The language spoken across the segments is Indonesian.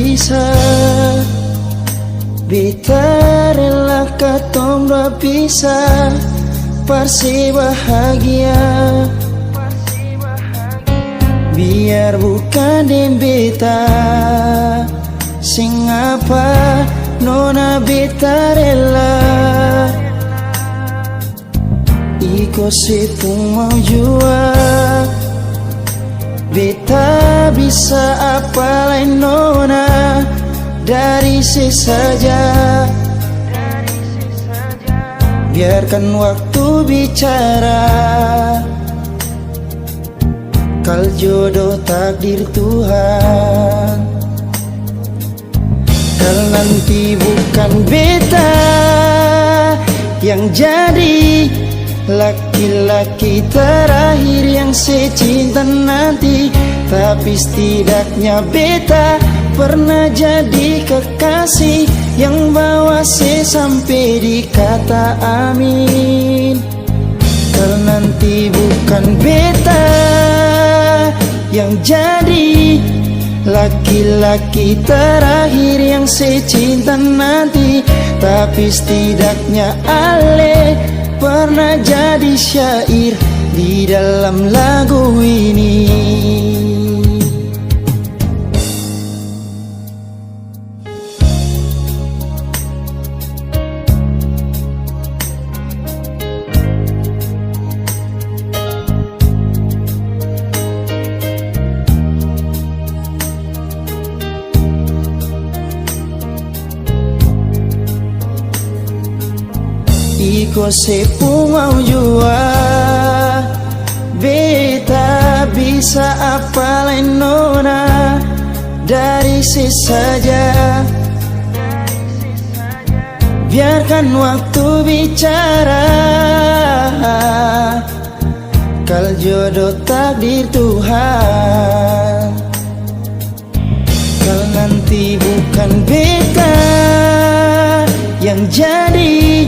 bisa. Beta rela katong dua bisa parsi bahagia. Biar bukan dem beta sing apa nona beta rela. Iko sepung mau jua beta bisa apa lain nona dari sesaja. Biarkan waktu bicara, kal jodoh takdir Tuhan. Kal nanti bukan beta yang jadi laki-laki terakhir yang secinta nanti, tapi setidaknya beta pernah jadi kekasih yang bawa se sampai di kata amin. Kalau nanti bukan beta yang jadi laki-laki terakhir yang secinta nanti, tapi setidaknya ale pernah jadi syair di dalam lagu ini. Iko sepung mau jua beta bisa apa lain nona dari sesaja. Biarkan waktu bicara, kal jodoh takdir Tuhan. Kal nanti bukan beta yang jadi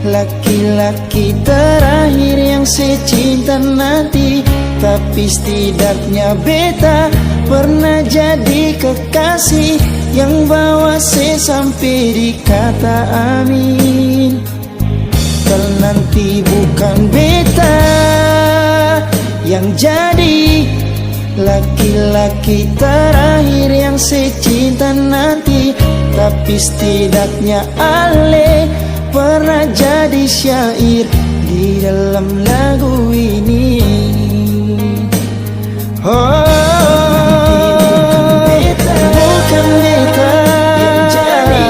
laki-laki terakhir yang secinta nanti, tapi setidaknya beta pernah jadi kekasih yang bawa se sampai di kata amin. Kalau nanti bukan beta yang jadi laki-laki terakhir yang secinta nanti, tapi setidaknya ale pernah jadi syair di dalam lagu ini. Oh, bukan beta yang jadi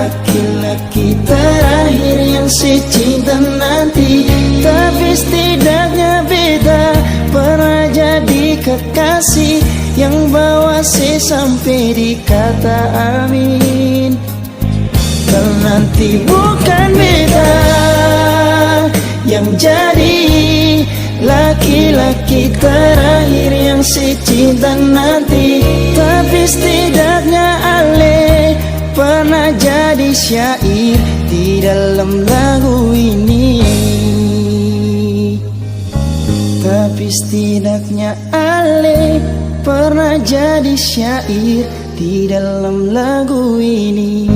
laki-laki terakhir yang secinta nanti, tapi setidaknya beta pernah jadi kekasih yang bawa se sampai di kata amin. Kalau nanti bukan beta yang jadi laki-laki terakhir yang secinta nanti, tapi setidaknya ale pernah jadi syair di dalam lagu ini. Tapi setidaknya ale pernah jadi syair di dalam lagu ini.